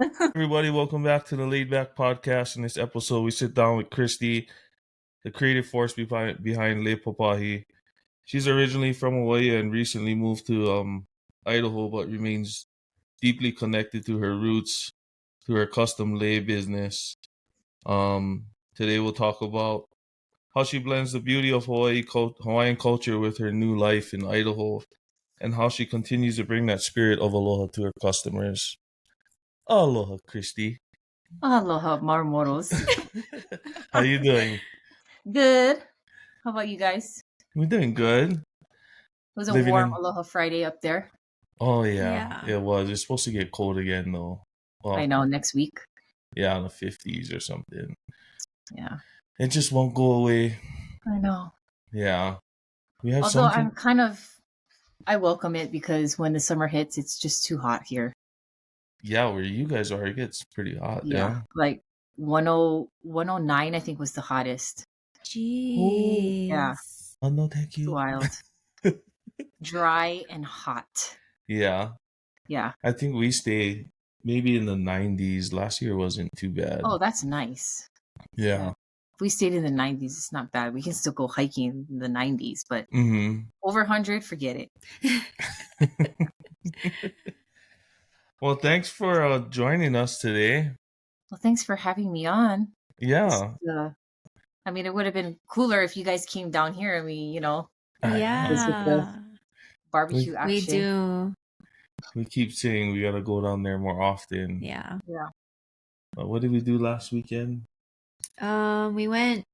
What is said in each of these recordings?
Everybody, welcome back to the Laid Back Podcast. In this episode, we sit down with Kristi, the creative force behind Lei Papahi. She's originally from Hawaii and recently moved to Idaho, but remains deeply connected to her roots, to her custom lei business. Today, we'll talk about how she blends the beauty of Hawaiian culture with her new life in Idaho, and how she continues to bring that spirit of aloha to her customers. Aloha, Kristi. Aloha, Marmoros. How you doing? Good. How about you guys? We're doing good. It was a Living warm in. Aloha Friday up there. Oh yeah, Yeah. it was. It's supposed to get cold again though. Well, I know, next week. yeah, in the 50s or something. Yeah. It just won't go away. I know. Yeah, we have Although something. I welcome it because when the summer hits, it's just too hot here. Yeah, where you guys are, it gets pretty hot. Yeah. Like 109, I think, was the hottest. Jeez. Yeah. Oh no, thank It's you. wild. Dry and hot. Yeah, Yeah. I think we stay maybe in the 90s. Last year wasn't too bad. Oh, that's nice. Yeah. If we stayed in the 90s, it's not bad. We can still go hiking in the 90s, but Mm-hmm. over 100, forget it. Well, thanks for joining us today. Well, thanks for having me on. Yeah. I mean, it would have been cooler if you guys came down here and we, Yeah. barbecue action. We do. We keep saying we gotta go down there more often. Yeah. Yeah. What did we do last weekend? We went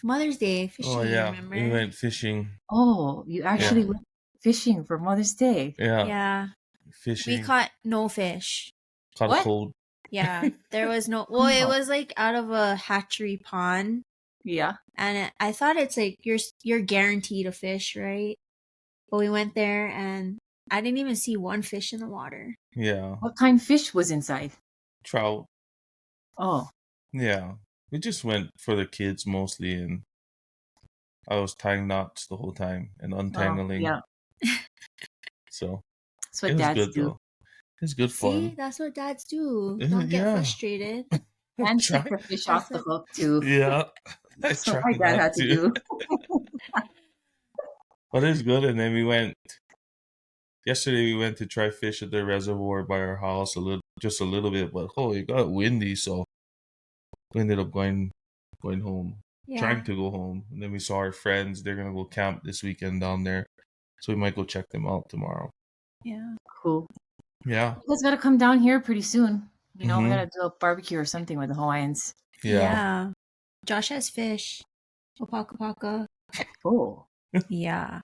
Mother's Day fishing. Oh yeah, Remember? we went fishing. Oh, you actually went fishing for Mother's Day. Yeah. Yeah. Fishing. We caught no fish. Caught What? a cold. Yeah. There was no. Well, it was like out of a hatchery pond, Yeah. and I thought it's like you're guaranteed a fish, right? But we went there and I didn't even see one fish in the water. Yeah. What kind of fish was inside? Trout. Oh. Yeah. We just went for the kids mostly, and I was tying knots the whole time and untangling. Yeah. So That's what it was dads good do. though. It's good fun. See, that's what dads do. Don't get frustrated. And take the fish off the hook too. Yeah. That's what my dad had to do. But it's good. And then yesterday we went to try fish at the reservoir by our house just a little bit, but it got windy, so we ended up going home. Yeah. Trying to go home. And then we saw our friends. They're gonna go camp this weekend down there. So we might go check them out tomorrow. Yeah. Cool. Yeah. You guys gotta come down here pretty soon. We gotta do a barbecue or something with the Hawaiians. Yeah. Josh has fish. Opaka paka. Oh. Yeah.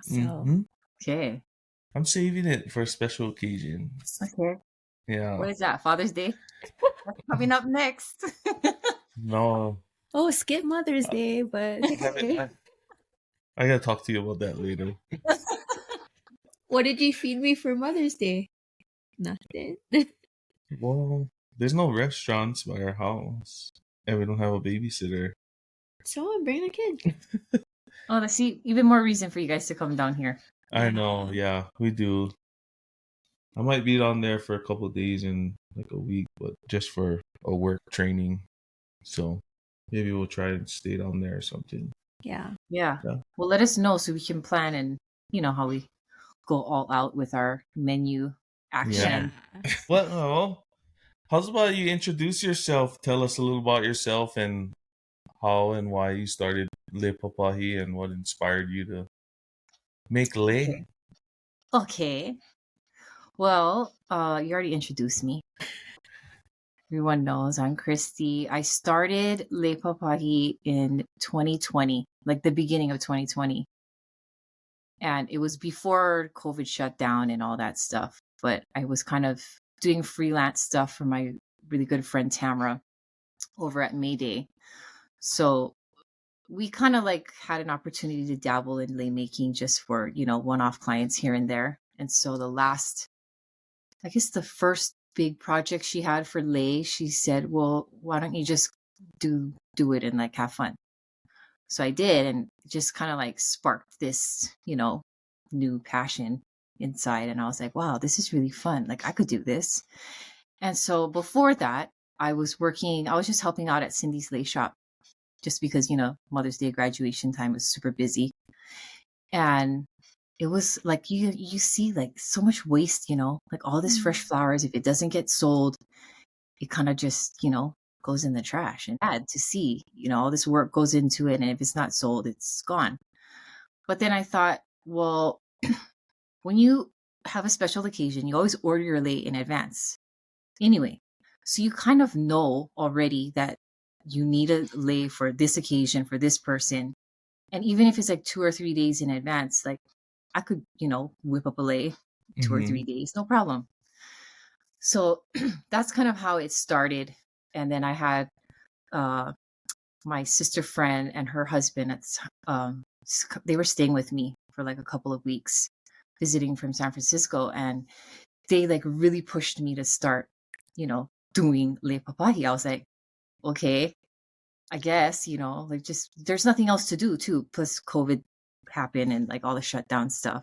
So. Okay. I'm saving it for a special occasion. Okay. Yeah. What is that? Father's Day? That's coming up next. No. Oh, skip Mother's Day, but I gotta talk to you about that later. What did you feed me for Mother's Day? Nothing. Well, there's no restaurants by our house, and we don't have a babysitter. So bring a kid. Oh, let's see. Even more reason for you guys to come down here. I know, yeah, we do. I might be down there for a couple of days in like a week, but just for a work training. So maybe we'll try and stay down there or something. Yeah. Well, let us know so we can plan and how we go all out with our menu action. Yeah. Well, how's about you introduce yourself? Tell us a little about yourself and how and why you started Lei Papahi and what inspired you to make lei. Okay. Well, you already introduced me. Everyone knows I'm Kristi. I started Lei Papahi in 2020, like the beginning of 2020. And it was before COVID shut down and all that stuff. But I was kind of doing freelance stuff for my really good friend Tamara over at Mayday. So we kind of like had an opportunity to dabble in lei making just for, one-off clients here and there. And so the first big project she had for lei, she said, well, why don't you just do it and like have fun? So I did, and it just kind of like sparked this, new passion inside. And I was like, wow, this is really fun. Like I could do this. And so before that, I was just helping out at Cindy's Lei shop just because, Mother's Day graduation time was super busy. And it was like you see like so much waste, like all this fresh flowers. If it doesn't get sold, it kind of just, goes in the trash. And sad to see, all this work goes into it. And if it's not sold, it's gone. But then I thought, well, when you have a special occasion, you always order your lei in advance. Anyway, so you kind of know already that you need a lei for this occasion, for this person. And even if it's like 2 or 3 days in advance, like I could, whip up a lei 2 or 3 days, no problem. So that's kind of how it started. And then I had my sister friend and her husband they were staying with me for like a couple of weeks, visiting from San Francisco, and they like really pushed me to start, doing Lei Papahi. I was like, okay, I guess, like just there's nothing else to do too. Plus COVID happened and like all the shutdown stuff.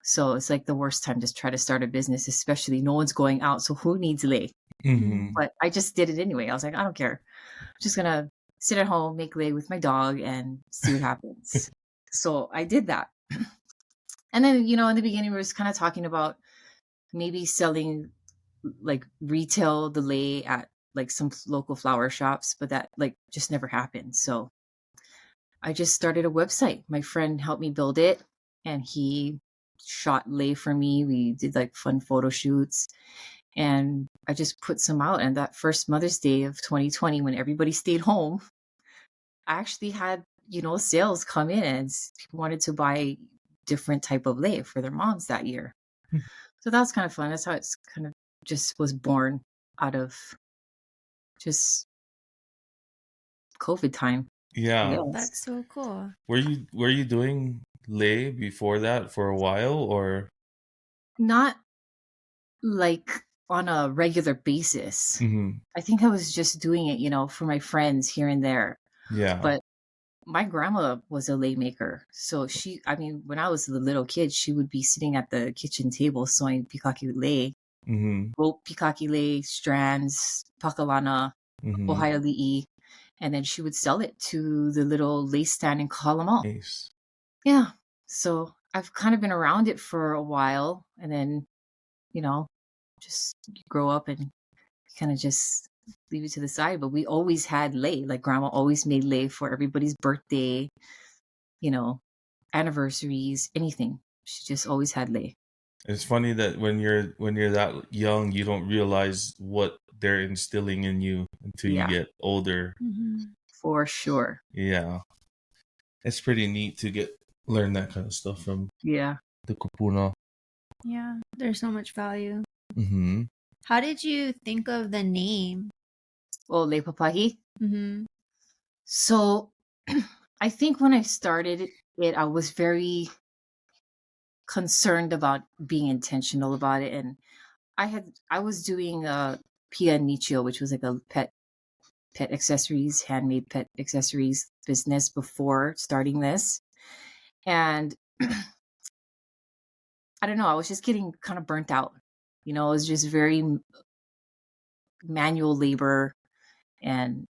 So it's like the worst time to try to start a business, especially no one's going out. So who needs lei? But I just did it anyway. I was like, I don't care. I'm just going to sit at home, make lei with my dog and see what happens. So I did that. And then, in the beginning, we were just kind of talking about maybe selling like retail the lei at like some local flower shops, but that like just never happened. So I just started a website. My friend helped me build it and he shot lei for me. We did like fun photo shoots and I just put some out. And that first Mother's Day of 2020, when everybody stayed home, I actually had, sales come in and people wanted to buy different type of lei for their moms that year. So that was kind of fun. That's how it's kind of just was born out of just COVID time. Yeah. That's so cool. Were you doing lei before that for a while, or not like on a regular basis? I think I was just doing it, for my friends here and there. Yeah. But my grandma was a lei maker. So when I was a little kid, she would be sitting at the kitchen table sewing pikaki lei, rope pikaki lei, strands, pakalana, ohaiali'i, and then she would sell it to the little lace stand in Kalamall. Nice. Yeah. So I've kind of been around it for a while, and then, just grow up and kind of just leave it to the side. But we always had lei. Like grandma always made lei for everybody's birthday, anniversaries, anything. She just always had lei. It's funny that when you're that young, you don't realize what they're instilling in you until you get older. For sure. Yeah. It's pretty neat to learn that kind of stuff from the kupuna. Yeah, there's so much value. Mm-hmm. How did you think of the name? Oh, Lei Papahi? So I think when I started it, I was very concerned about being intentional about it. And I was doing Pia Nichio, which was like a pet accessories, handmade pet accessories business before starting this. And I don't know, I was just getting kind of burnt out. It was just very manual labor and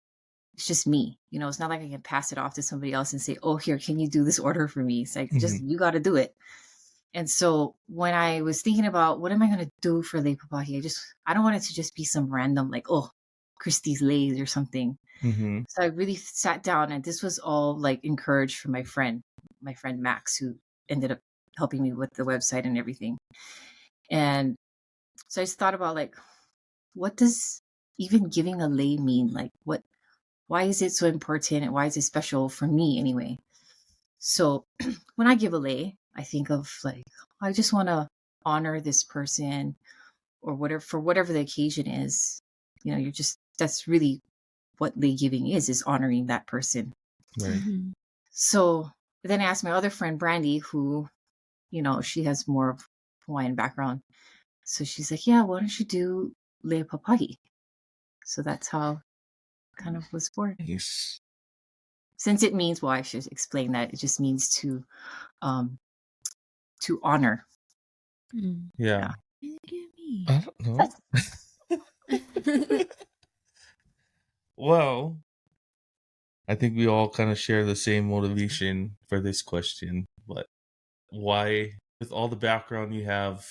it's just me. It's not like I can pass it off to somebody else and say, oh, here, can you do this order for me? It's like, just, you got to do it. And so when I was thinking about what am I going to do for Lei Papahi, I don't want it to just be some random, like, oh, Kristi's Leis or something. So I really sat down, and this was all like encouraged from my friend Max, who ended up helping me with the website and everything. And so I just thought about like, what does even giving a lei mean? Like why is it so important and why is it special for me anyway? So when I give a lei, I think of like, I just want to honor this person or whatever, for whatever the occasion is. That's really what lei giving is honoring that person. Right. So then I asked my other friend, Brandy, who, she has more of Hawaiian background. So she's like, yeah, why don't you do Lei Papahi? So that's how it kind of was born. Nice. Since it means, well, I should explain that it just means to honor. Yeah. Look at me. I don't know. Well, I think we all kind of share the same motivation for this question, but why, with all the background you have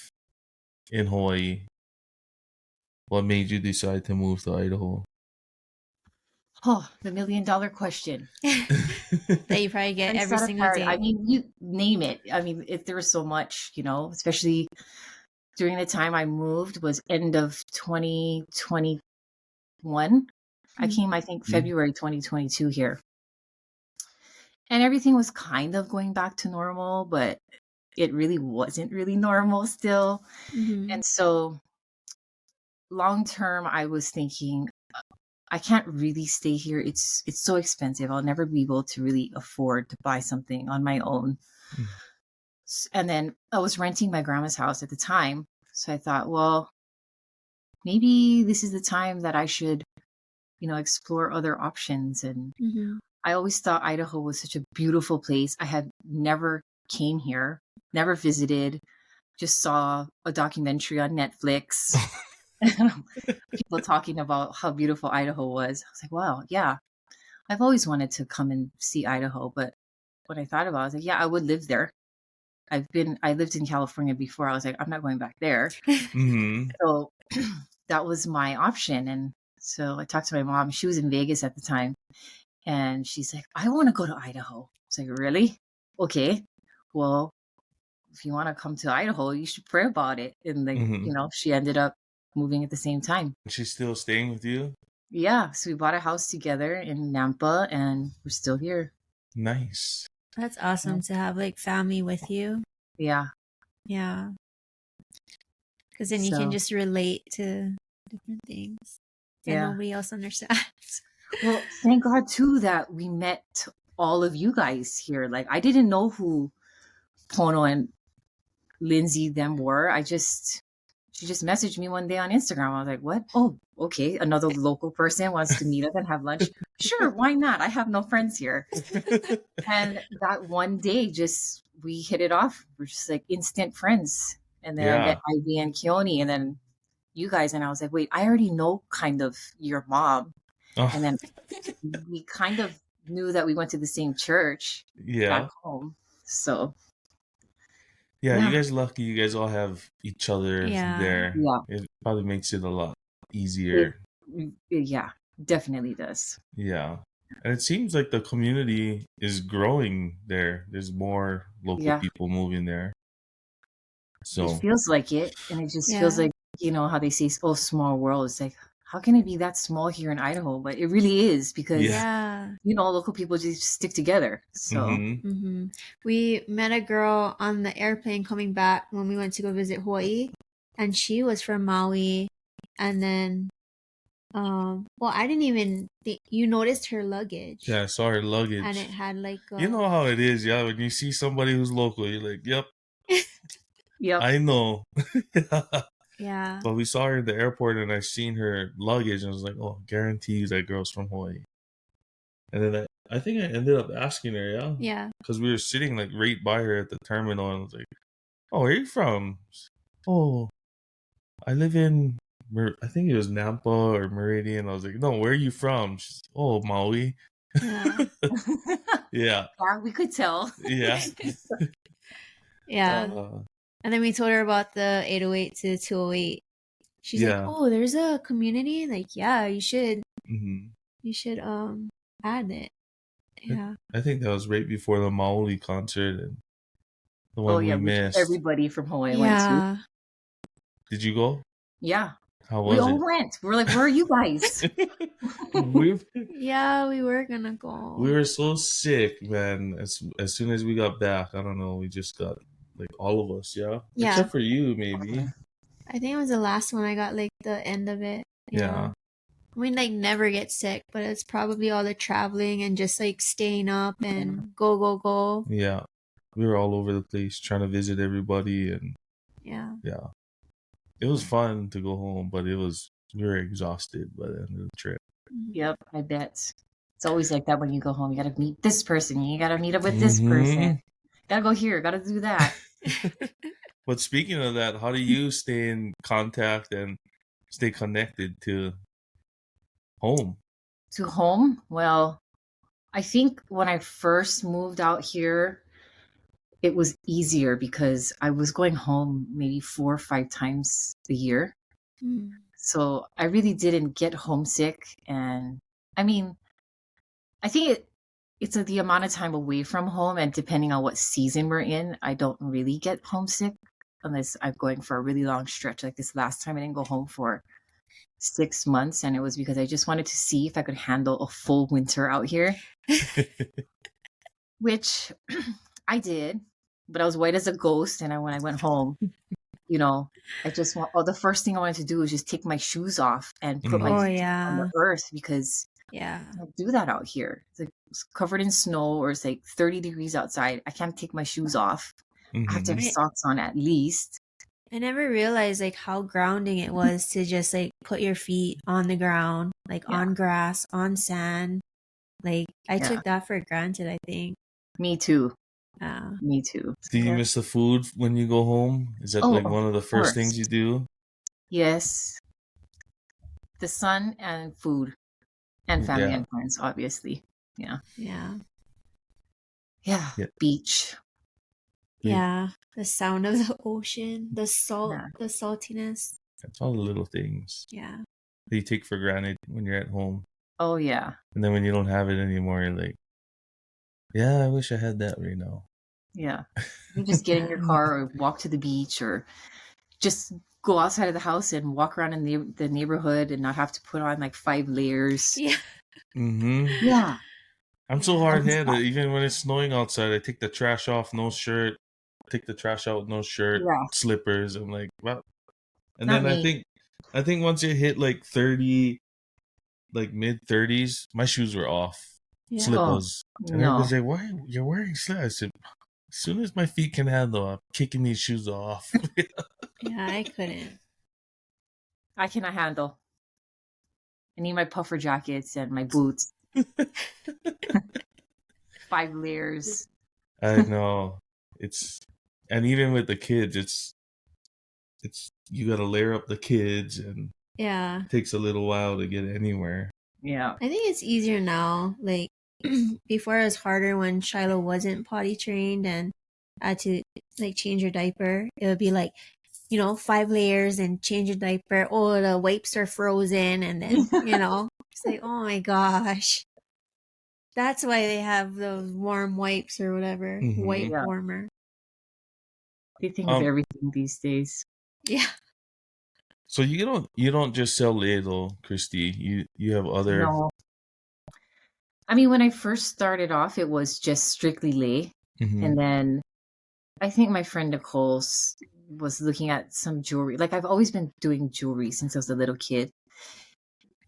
in Hawaii, what made you decide to move to Idaho? Oh, the $1,000,000 question. That you probably get Price every that single apart. day. I mean, you name it. I mean, if there was so much, especially during the time I moved was end of 2021. I came, I think, February 2022 here. And everything was kind of going back to normal, but it really wasn't really normal still. Mhm. And so long term, I was thinking, I can't really stay here. It's so expensive. I'll never be able to really afford to buy something on my own. Mm. And then I was renting my grandma's house at the time. So I thought, well, maybe this is the time that I should, explore other options. And Mhm. I always thought Idaho was such a beautiful place. I had never came here, never visited, just saw a documentary on Netflix. People talking about how beautiful Idaho was. I was like, wow, yeah, I've always wanted to come and see Idaho. But when I thought about it, I was like, yeah, I would live there. I lived in California before. I was like, I'm not going back there. Mm-hmm. So that was my option. And so I talked to my mom. She was in Vegas at the time. And she's like, I want to go to Idaho. I was like, really? Okay. Well, if you want to come to Idaho, you should pray about it. And she ended up moving at the same time. She's still staying with you? Yeah. So we bought a house together in Nampa and we're still here. Nice. That's awesome to have like family with you. Yeah. Yeah. Because then you can So- just relate to different things that Yeah. nobody else understands. Well, thank God too that we met all of you guys here. Like I didn't know who Pono and Lindsay them were. She just messaged me one day on Instagram. I was like, what? Oh, okay. Another local person wants to meet up and have lunch. Sure, why not? I have no friends here. And that one day we hit it off. We're just like instant friends. And then I Yeah. met Ivy and Keone and then you guys. And I was like, wait, I already know kind of your mom. Oh, And then we kind of knew that we went to the same church yeah. back home. So Yeah, Yeah. you guys lucky you guys all have each other Yeah. there. Yeah. It probably makes it a lot easier. yeah, definitely does. Yeah. And it seems like the community is growing there. There's more local Yeah. people moving there. So It feels like it. And it just feels Yeah. like, how they say, oh, small world. It's like, how can it be that small here in Idaho? But it really is because, Yeah. local people just stick together. So mhm. Mm-hmm. We met a girl on the airplane coming back when we went to go visit Hawaii, and she was from Maui. And then, I didn't even think you noticed her luggage. Yeah, I saw her luggage. And it had like You know how it is, yeah. When you see somebody who's local, you're like, yep, yep. I know. yeah. But we saw her in the airport and I seen her luggage and I was like, oh, guarantee that girl's from Hawaii. And then I think I ended up asking her, yeah. Yeah. Because we were sitting like right by her at the terminal and I was like, oh, where are you from? Oh, I live in, I think it was Nampa or Meridian. I was like, no, where are you from? She's, oh, Maui. Yeah. Yeah. Yeah, we could tell. Yeah. Yeah. And then we told her about the 808 to 208. She's Yeah. like, oh, there's a community? Like, yeah, you should. Mm-hmm. You should add it. Yeah. I think that was right before the Maui concert and the one we which missed. everybody from Hawaii went to. Yeah. Did you go? Yeah. How We was all it? went. We're like, where are you guys? Yeah, we were gonna go. We were so sick, man. As soon as we got back, I don't know, we just got like all of us, yeah? Yeah. Except for you, maybe. I think it was the last one I got like the end of it. Yeah. We like never get sick, but it's probably all the traveling and just like staying up and go. Yeah. We were all over the place trying to visit everybody and Yeah. it was fun to go home, but we were exhausted by the end of the trip. Yep, I bet. It's always like that when you go home. You got to meet this person. You got to meet up with this person. Got to go here. Got to do that. But speaking of that, how do you stay in contact and stay connected to home? To home? Well, I think when I first moved out here, it was easier because I was going home maybe 4 or 5 times a year. Mm. So I really didn't get homesick. And I mean, I think it's the amount of time away from home, and depending on what season we're in, I don't really get homesick unless I'm going for a really long stretch. Like this last time, I didn't go home for 6 months, and it was because I just wanted to see if I could handle a full winter out here, which I did. But I was white as a ghost, and when I went home, I just the first thing I wanted to do was just take my shoes off and put my Oh feet on the yeah, earth because yeah, I don't do that out here. It's covered in snow or it's like 30 degrees outside. I can't take my shoes off. I have to have Mm-hmm. socks on at least. I never realized like how grounding it was to just like put your feet on the ground, like Yeah. on grass, on sand. Like I Yeah. took that for granted, I think. Me too. Yeah. Me too. Do you Yeah. miss the food when you go home? Is that Oh, like one of the of first course. things you do? Yes. The sun and food and family Yeah. and friends, obviously. Yeah. Yeah. Yeah. Yeah. Beach. Yeah. The sound of the ocean, the salt, Yeah. the saltiness. That's all the little things Yeah. that you take for granted when you're at home. Oh, yeah. And then when you don't have it anymore, you're like, yeah, I wish I had that right now. Yeah. You just get in your car or walk to the beach or just go outside of the house and walk around in the neighborhood and not have to put on like 5 layers. Yeah. Mm-hmm. Yeah. I'm so Yeah. hard-headed. Even when it's snowing outside, I take the trash off, no shirt. Take the trash out, no shirt, Yeah. slippers. I'm like, what? And Not then me. I think once you hit like 30, like mid-30s, my shoes were off, Yeah. slippers. And No. everybody's like, why you're wearing slippers? I said, as soon as my feet can handle, I'm kicking these shoes off. Yeah, I couldn't. I cannot handle. I need my puffer jackets and my boots. 5 layers. I know. And even with the kids, it's you got to layer up the kids, and Yeah. it takes a little while to get anywhere. Yeah. I think it's easier now. Like before it was harder when Shiloh wasn't potty trained and I had to like change your diaper. It would be like, 5 layers and change your diaper. Oh, the wipes are frozen and then, it's like, oh my gosh. That's why they have those warm wipes or whatever. Mhm. Wipe Yeah. warmer. They think of everything these days. Yeah. So you don't just sell lei though, Kristi. You have other. No. I mean, when I first started off, it was just strictly lei. Mhm. And then I think my friend Nicole was looking at some jewelry. Like I've always been doing jewelry since I was a little kid.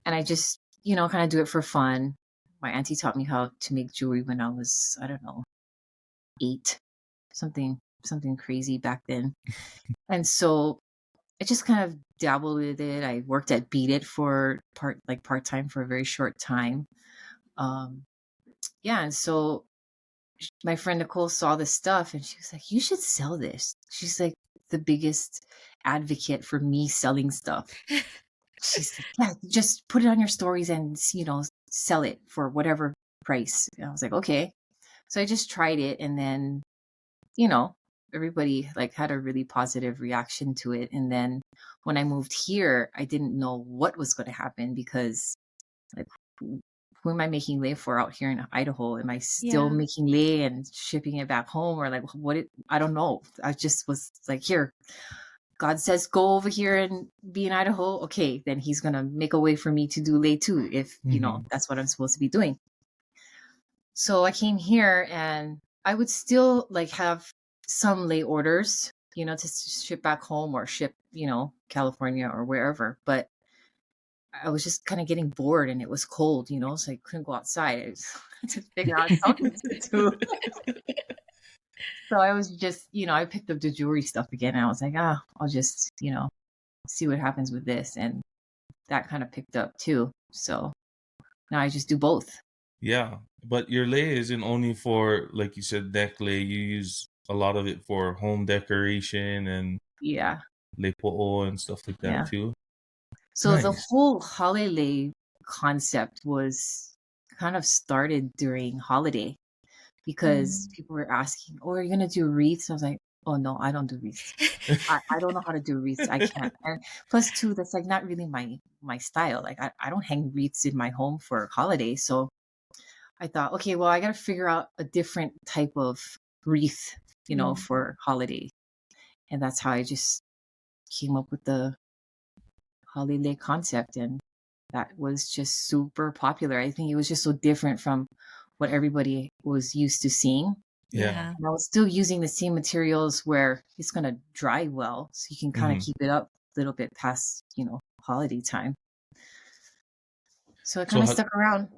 And I just, kind of do it for fun. My auntie taught me how to make jewelry when I was, I don't know, 8, something crazy back then. And so I just kind of dabbled with it. I worked at Beat It for part-time for a very short time. Yeah, and so my friend Nicole saw this stuff and she was like, you should sell this. She's like the biggest advocate for me selling stuff. She's like, yeah, just put it on your stories and, sell it for whatever price. And I was like, okay. So I just tried it. And then, everybody like had a really positive reaction to it. And then when I moved here, I didn't know what was going to happen because like, who am I making lei for out here in Idaho? Am I still Yeah. making lei and shipping it back home or like I don't know. I just was like, here, God says, go over here and be in Idaho. Okay, then he's going to make a way for me to do lei too, if, Mhm. that's what I'm supposed to be doing. So I came here and I would still like have some lei orders, to ship back home or ship, California or wherever. But I was just kind of getting bored and it was cold, so I couldn't go outside. I just had to figure out something to do. So I was just, I picked up the jewelry stuff again and I was like, I'll just, see what happens with this. And that kind of picked up too. So now I just do both. Yeah, but your lei isn't only for, like you said, deck lei. You use a lot of it for home decoration and Yeah. lei po'o and stuff like that Yeah. too. So the Nice. whole holiday concept was kind of started during holiday because people were asking, "Oh, are you gonna do wreaths?" I was like, "Oh no, I don't do wreaths. I don't know how to do wreaths. I can't." And plus, two, that's like not really my style. Like I don't hang wreaths in my home for holidays. So I thought, okay, well, I got to figure out a different type of wreath, for holiday, and that's how I just came up with the holiday concept, and that was just super popular. I think it was just so different from what everybody was used to seeing. Yeah. And I was still using the same materials where it's going to dry well, so you can kind of Mhm. keep it up a little bit past, holiday time. So it kind So, of stuck around.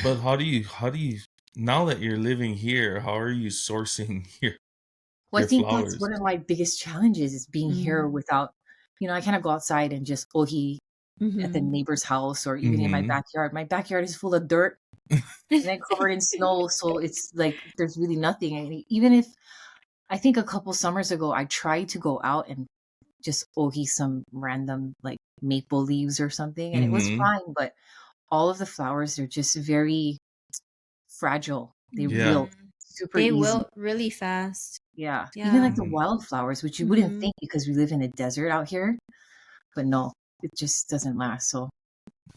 but how do you now that you're living here? How are you sourcing Well, I your think that's flowers? one of my biggest challenges is being here without, I kind of go outside and just ohi at the neighbor's house or even in my Mm-hmm. backyard. My backyard is full of dirt and then covered in snow. So it's like there's really nothing. And even if I think a couple summers ago, I tried to go out and just ohi some random like maple leaves or something, and it was Mm-hmm. fine. But all of the flowers are just very fragile. They Yeah. wilt super They easy. wilt really fast. Yeah. Even Yeah. like the Mhm. wildflowers, which you wouldn't think because we live in a desert out here, but no, it just doesn't last. So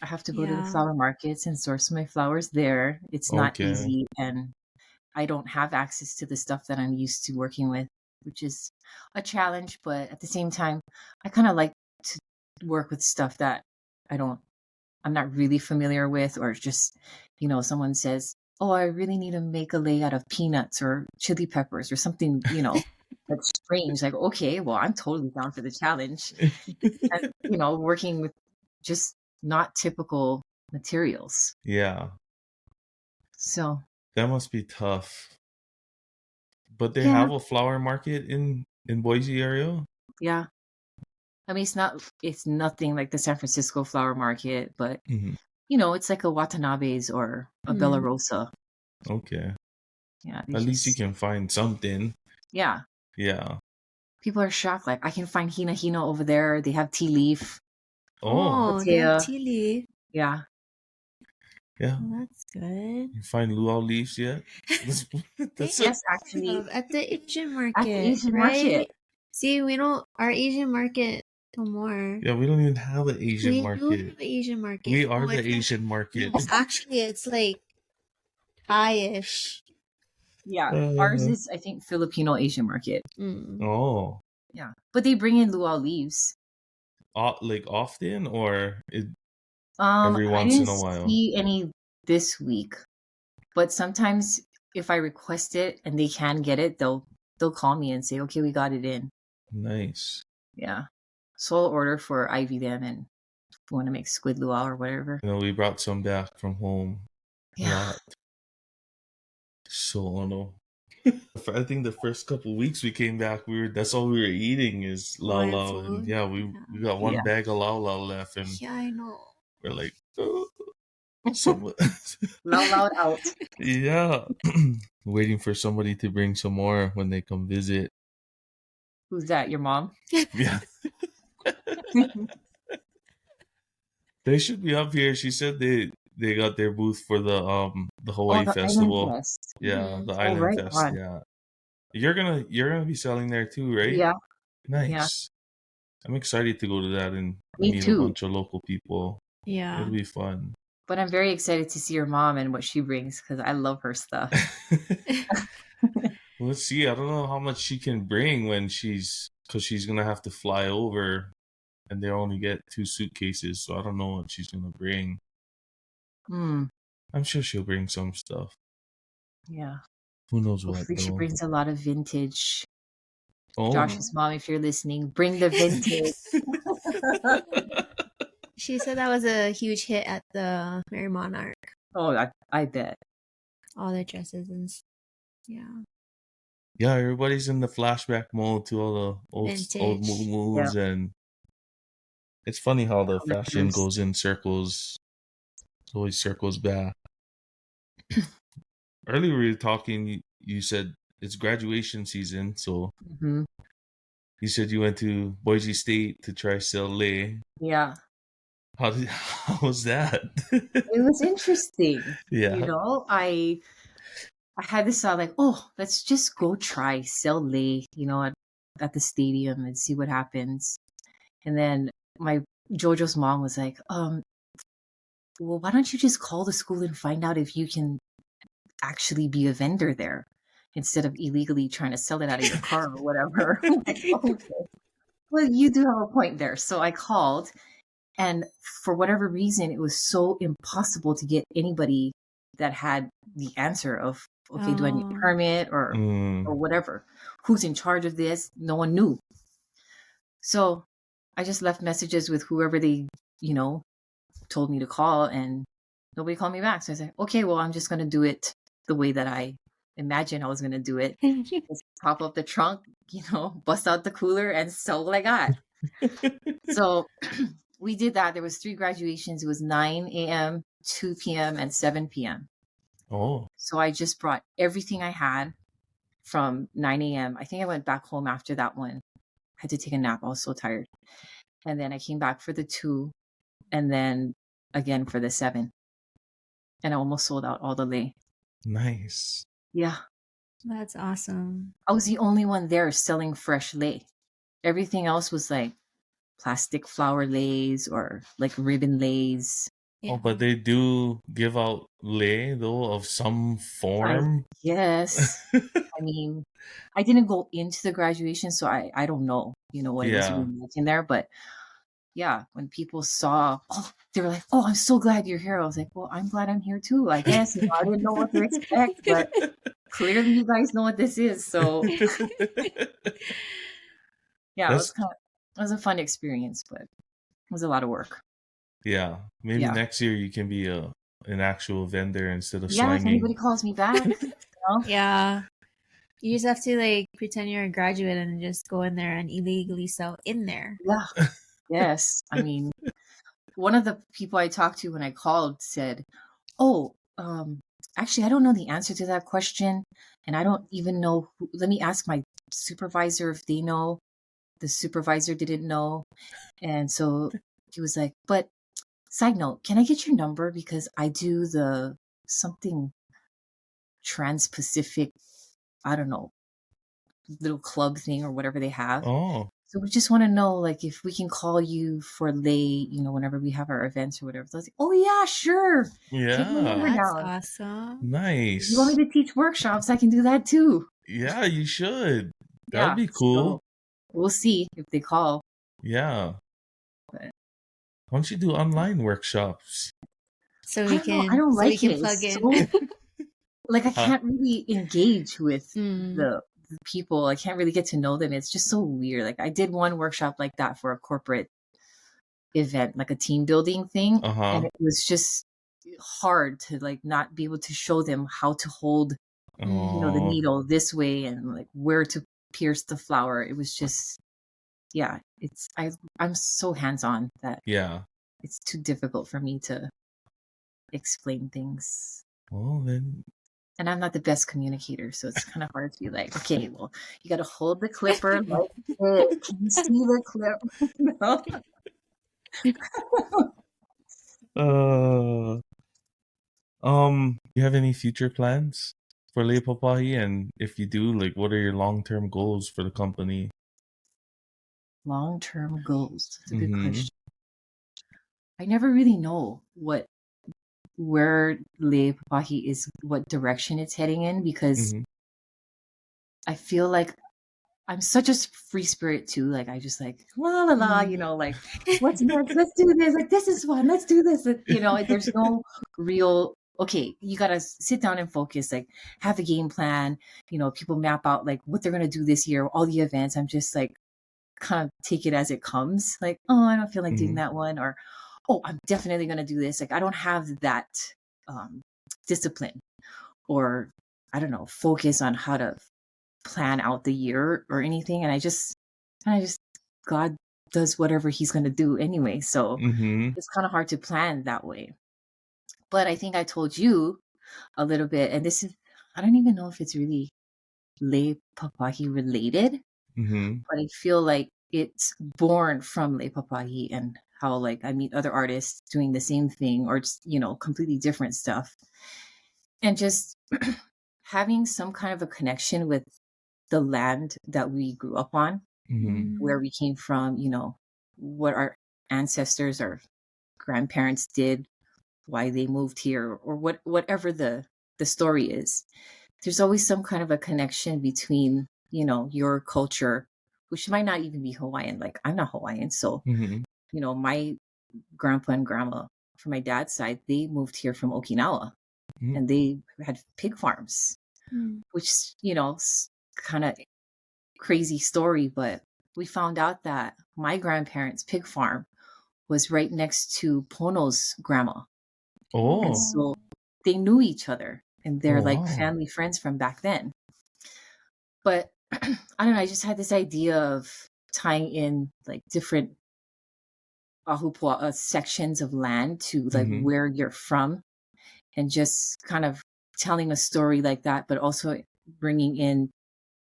I have to go to the Yeah. flower markets and source my flowers there. It's not Okay. easy, and I don't have access to the stuff that I'm used to working with, which is a challenge. But at the same time, I kind of like to work with stuff that I'm not really familiar with, or just, someone says, "Oh, I really need to make a lei out of peanuts or chili peppers or something, that's strange." Like, okay, well, I'm totally down for the challenge. And, working with just not typical materials. Yeah. So, That must be tough. But they yeah, have a flower market in Boise area? yeah. I mean, it's nothing like the San Francisco flower market, but, Mhm. it's like a Watanabe's or a Bella Mm. Rosa. Okay. Yeah, they At least you just, can find something. yeah. Yeah. People are shocked. Like, I can find Hina Hina over there. They have tea leaf, Oh, Oh, they have patea. tea leaf. Yeah. yeah. Oh, that's good. You find luau leaves yet? They That's it. Yes, actually, at the Asian at the market, Asian market. right? See, we don't our Asian market no more. Yeah, we don't even have an Asian We do market. have an Asian market. We are Oh, the it's like Asian market. no, actually, it's like Thai-ish. Yeah. Ours Uh, is, I think, Filipino Asian market. oh, Yeah. But they bring in luau leaves. like often or every I once didn't in a while? see any this week, but sometimes if I request it and they can get it, they'll call me and say, "Okay, we got it in." Nice. Yeah. So I'll order for Ivy then, and if you want to make squid luau or whatever. We brought some back from home. A Yeah. lot. So, no. I think the first couple weeks we came back, that's all we were eating is lau Hawaiian lau, and food. yeah, we got one Yeah. bag of lau lau left, and Yeah, I know. we're like, oh, some, Loud out. yeah, waiting for somebody to bring some more when they come visit. Who's that? Your mom? Yeah, they should be up here. She said they got their booth for the Oh, Hawaii the Island Festival. Fest. Yeah, the Oh, Island right Fest. on. Yeah, you're gonna be selling there too, right? Yeah. Yeah. Nice. I'm excited to go to that and Me meet a too. bunch of local people. Yeah. It'll be fun. But I'm very excited to see your mom and what she brings because I love her stuff. Let's see. I don't know how much she can bring because she's gonna have to fly over, and they only get 2 suitcases. So I don't know what she's gonna bring. Hmm. I'm sure she'll bring some stuff. Yeah. Who knows what Hopefully she though? brings a lot of vintage. Oh, Josh's mom, if you're listening, bring the vintage. She said that was a huge hit at the Merry Monarch. Oh, I bet. All their dresses and yeah. yeah. Everybody's in the flashback mode to all the old Vintage. moves, and it's funny how the fashion Colors. goes in circles. It always circles back. Earlier we were talking. You said it's graduation season, so Hmm. you said you went to Boise State to try sell lei. Yeah. How was that? It was interesting. Yeah. I had this thought like, oh, let's just go try sell lei, at the stadium and see what happens. And then my Jojo's mom was like, well, why don't you just call the school and find out if you can actually be a vendor there instead of illegally trying to sell it out of your car or whatever. I'm like, okay. Well, you do have a point there. So I called, and for whatever reason, it was so impossible to get anybody that had the answer of, okay, do I need a Oh. permit or Mm. whatever? Who's in charge of this? No one knew. So I just left messages with whoever they, told me to call, and nobody called me back. So I said, okay, well, I'm just going to do it the way that I imagined I was going to do it. Just pop up the trunk, bust out the cooler and sell what I got. So we did that. There was 3 graduations. It was 9 a.m., 2 p.m., and 7 p.m. Oh. So I just brought everything I had from 9 a.m. I think I went back home after that one. I had to take a nap. I was so tired. And then I came back for the 2, and then again for the 7. And I almost sold out all the lei. Nice. Yeah. That's awesome. I was the only one there selling fresh lei. Everything else was like plastic flower leis or like ribbon leis. Yeah. Oh, but they do give out lei though of some form. Yes. I mean, I didn't go into the graduation, so I don't know, what it was Yeah. really like in there. But yeah, when people saw, they were like, oh, I'm so glad you're here. I was like, well, I'm glad I'm here too. I guess, I didn't know what to expect, but clearly you guys know what this is. So yeah, That's it was a fun experience, but it was a lot of work. yeah. Maybe Yeah. next year you can be an actual vendor instead of Yeah, if anybody slanging. calls me back, Yeah. You just have to like pretend you're a graduate and just go in there and illegally sell in there. Yeah. Yes. I mean, one of the people I talked to when I called said, oh, actually, I don't know the answer to that question. And I don't even know let me ask my supervisor if they know. The supervisor didn't know. And so he was like, but side note, can I get your number? Because I do the something trans-Pacific, I don't know, little club thing or whatever they have. Oh. So we just want to know, like, if we can call you for lei, whenever we have our events or whatever. So I was like, oh yeah, sure. Take my number Yeah. That's down. awesome. If Nice. you want me to teach workshops, I can do that too. Yeah, you should. Yeah. That'd be So cool. we'll see if they call. Yeah. But Why don't you do online workshops? So I we don't know. can I don't so we like can it. plug It's in. so like I Huh? can't really engage with Mm. the people. I can't really get to know them. It's just so weird. Like I did one workshop like that for a corporate event, like a team building thing, Uh-huh. and it was just hard to like not be able to show them how to hold the Oh. needle this way and like where to pierce the flower. It was just I'm so hands-on that Yeah. it's too difficult for me to explain things. Well then And I'm not the best communicator, so it's kind of hard to be like, okay, well, you got to hold the clipper like this. Can you see the clip? you have any future plans for Lei Papahi? And if you do, like what are your long-term goals for the company? Long-term goals. That's a good Mm-hmm. question. I never really know where Lei Papahi is, what direction it's heading in, because Mm-hmm. I feel like I'm such a free spirit too. Like I just like la la la, like what's next? Let's do this. Like this is fun. Let's do this. There's no real. Okay, you gotta sit down and focus. Like have a game plan. People map out like what they're gonna do this year, all the events. I'm just like kind of take it as it comes. Like oh, I don't feel like doing Mm-hmm. that one, or oh, I'm definitely gonna do this. Like I don't have that discipline or I don't know focus on how to plan out the year or anything, and I just God does whatever he's going to do anyway, so Mm-hmm. it's kind of hard to plan that way. But I think I told you a little bit, and this is I don't even know if it's really Lei Papahi related, Mm-hmm. but I feel like it's born from Lei Papahi and how like I meet other artists doing the same thing or just, completely different stuff. And just having some kind of a connection with the land that we grew up on, Mm-hmm. where we came from, what our ancestors or grandparents did, why they moved here, or whatever the story is. There's always some kind of a connection between, your culture, which might not even be Hawaiian. Like I'm not Hawaiian, so Mm-hmm. my grandpa and grandma from my dad's side, they moved here from Okinawa, Mm-hmm. and they had pig farms, Mm. which kind of crazy story, but we found out that my grandparents' pig farm was right next to Pono's grandma. And Oh. so they knew each other and they're Oh, like wow. family friends from back then. But I don't know, I just had this idea of tying in like different ahupua sections of land to like Mm-hmm. where you're from, and just kind of telling a story like that, but also bringing in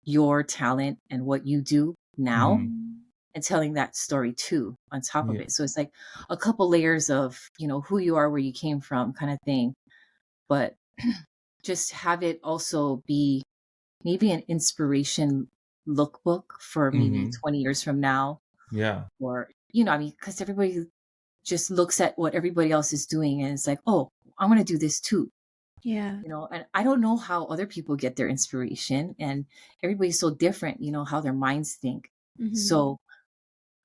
your talent and what you do now, Mm-hmm. and telling that story too on top of Yeah. it. So it's like a couple layers of, who you are, where you came from kind of thing. But just have it also be maybe an inspiration lookbook for maybe Mm-hmm. 20 years from now. Yeah. Or, I mean, because everybody just looks at what everybody else is doing and it's like, oh, I'm going to do this too. Yeah. And I don't know how other people get their inspiration, and everybody's so different, how their minds think. Mhm. So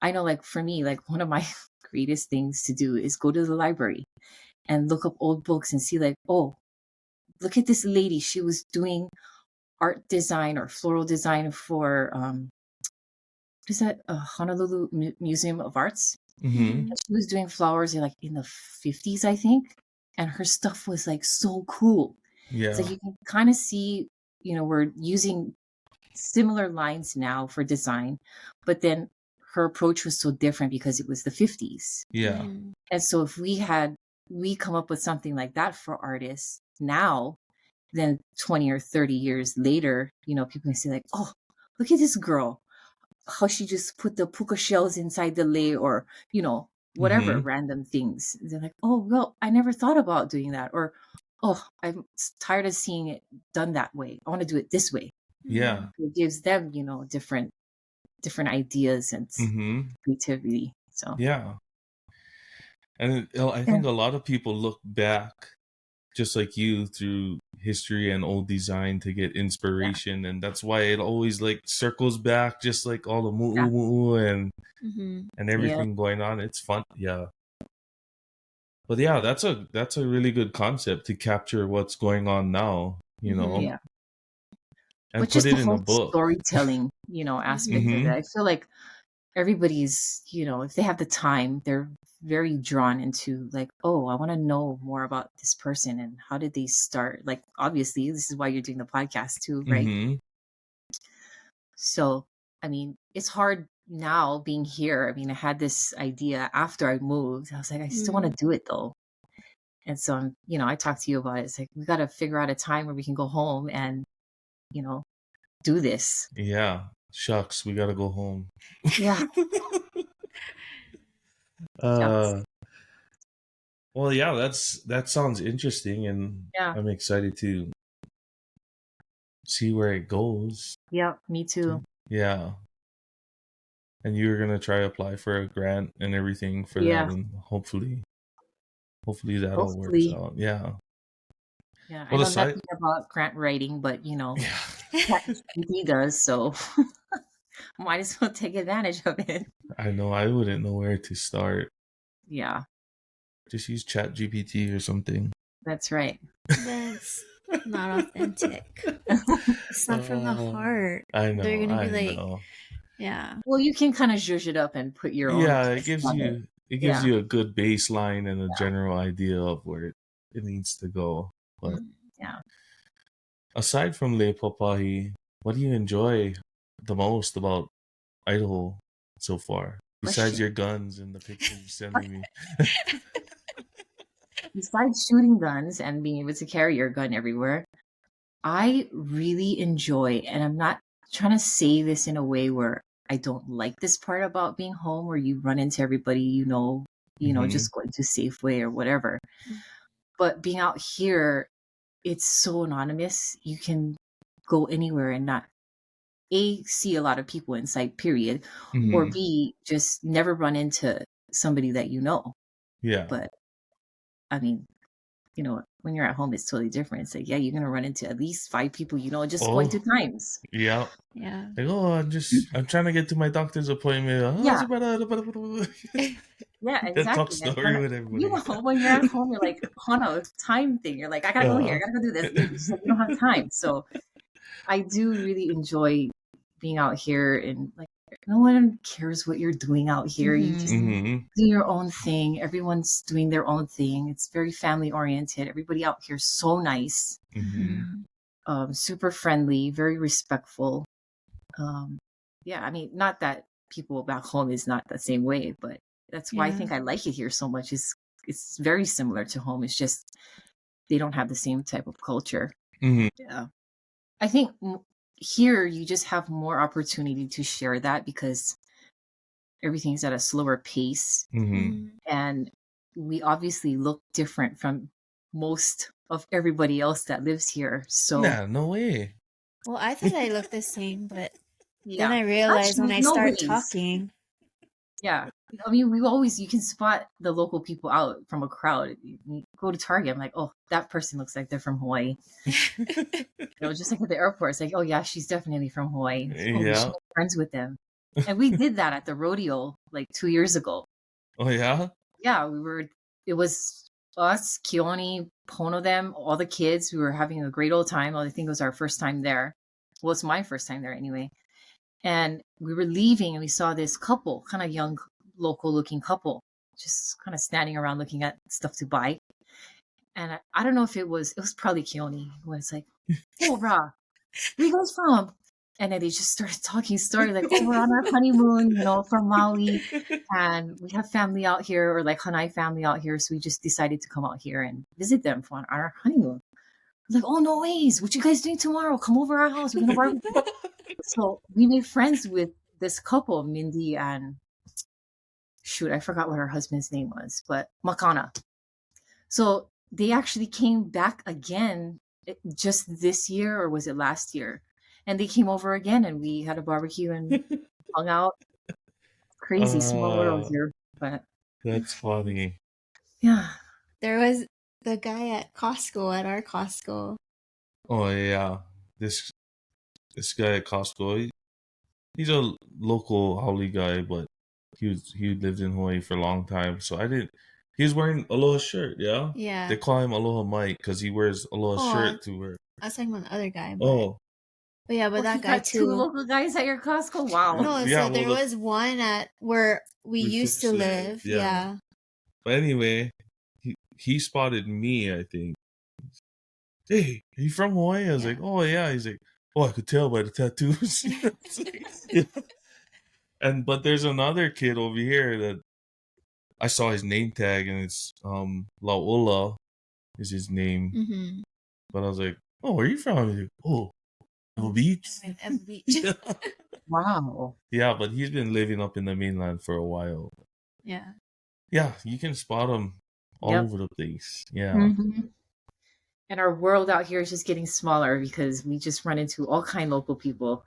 I know, like for me, like one of my greatest things to do is go to the library and look up old books and see like, oh, look at this lady. She was doing art design or floral design for, is that a Honolulu Museum of Arts? Mm-hmm. Mhm. She was doing flowers in the 50s, I think. And her stuff was like so cool. It's Yeah. like you can kind of see, we're using similar lines now for design, but then her approach was so different because it was the 50s. Yeah. Mhm. And so if we come up with something like that for artists now, then 20 or 30 years later, people can say like, oh, look at this girl, how she just put the puka shells inside the lei, or, whatever Mm-hmm. random things. They're like, oh, well, I never thought about doing that. Or, oh, I'm tired of seeing it done that way. I want to do it this way. Yeah. It gives them, different ideas and Mm-hmm. creativity. So Yeah. And I yeah, think a lot of people look back just like you through history and old design to get inspiration, and that's why it always like circles back, just like all the yeah, moo and Mhm. yeah, everything going on. It's fun. Yeah. But yeah, that's a really good concept to capture what's going on now, Mhm. yeah. and But put just it the in a whole book. storytelling, aspect of it. Mm-hmm. I feel like everybody's, if they have the time, they're very drawn into like, oh, I want to know more about this person and how did they start? Like, obviously, this is why you're doing the podcast too, right? Mm-hmm. So, I mean, it's hard now being here. I mean, I had this idea after I moved. I was like, I still want Mhm. to do it though. And so I talked to you about it. It's like, we got to figure out a time where we can go home and, you know, do this. Yeah. Shucks, we gotta go home. Yeah. Shucks. uh well, yeah, that sounds interesting, and Yeah. I'm excited to see where it goes. Yeah. Me too. Yeah. And you're gonna try apply for a grant and everything for that, Yeah. and hopefully that all works Hopefully. out. Yeah. Yeah. I Well, know aside, nothing about grant writing, but, yeah, ChatGPT does. So might as well take advantage of it. I know I wouldn't know where to start. Yeah. Just use Chat GPT or something. That's right. That's not authentic. It's not from the heart. I know. They're gonna be I like, know. yeah. Well, you can kind of zhuzh it up and put your own Yeah, twist on it. it gives Yeah. you a good baseline and a general idea of where it needs to go. But Yeah. aside from Lei Papahi, what do you enjoy the most about Idaho so far? Besides Question. your guns and the pictures you're sending me. Besides shooting guns and being able to carry your gun everywhere, I really enjoy, and I'm not trying to say this in a way where I don't like this part about being home, where you run into everybody, just going to Safeway or whatever. But being out here, it's so anonymous. You can go anywhere and not A, see a lot of people inside, period, or B, just never run into somebody that you know. Yeah. But I mean, when you're at home, it's totally different. It's like, yeah, you're gonna run into at least 5 people, just going to times. Yeah. Yeah. Like, I'm trying to get to my doctor's appointment. Yeah. Yeah, That exactly. talk story with everybody. When you're at home, you're like, oh no, it's time thing. You're like, I gotta go here, I gotta go do this. It's just like, you don't have time. So I do really enjoy being out here, and like, no one cares what you're doing out here. You just do your own thing. Everyone's doing their own thing. It's very family oriented. Everybody out here is so nice, super friendly, very respectful. Yeah, I mean, not that people back home is not the same way, but that's why I think I like it here so much. It's very similar to home. It's just they don't have the same type of culture. Yeah, I think here you just have more opportunity to share that because everything's at a slower pace, and we obviously look different from most of everybody else that lives here. So no way. Well, I thought I looked the same, but yeah, then I realized when I start talking. Yeah, I mean, you can spot the local people out from a crowd. You go to Target, I'm like, oh, that person looks like they're from Hawaii. Just like at the airport, it's like, oh yeah, she's definitely from Hawaii. Oh, we should be friends with them. And we did that at the rodeo like 2 years ago. Oh yeah? Yeah, it was us, Keone, Pono, them, all the kids. We were having a great old time. I think it was our first time there. Well, it's my first time there anyway. And we were leaving and we saw this couple, kind of young, local looking couple, just kind of standing around looking at stuff to buy. And I don't know if it was probably Keone, when it's like, oh, Ra, where you guys from? And then they just started talking stories like, oh, we're on our honeymoon, from Maui. And we have family out here, or like Hanai family out here. So we just decided to come out here and visit them on our honeymoon. I was like, oh, no ways. What you guys doing tomorrow? Come over our house. We're going to barbecue. So we made friends with this couple, Mindy and shoot, I forgot what her husband's name was, but Makana. So they actually came back again just this year, or was it last year? And they came over again and we had a barbecue and hung out. Crazy small world here, but that's funny. Yeah. There was the guy at our Costco. Oh yeah. This guy at Costco, he's a local haole guy, but he lived in Hawaii for a long time. So he was wearing Aloha shirt, yeah? Yeah. They call him Aloha Mike because he wears Aloha shirt to work. I was talking about the other guy. But yeah, but that guy too. 2 local guys at your Costco? Wow. No, so there was one at where we used to live. Yeah. But anyway, he spotted me, I think. Hey, are you from Hawaii? I was like, oh yeah. He's like, oh, I could tell by the tattoos. But there's another kid over here that I saw his name tag, and it's Laola is his name. But I was like, oh, where are you from? He's like, oh, Evo Beach. Yeah. Wow. Yeah, but he's been living up in the mainland for a while. Yeah. Yeah, you can spot him all over the place. Yeah. And our world out here is just getting smaller because we just run into all kind of local people.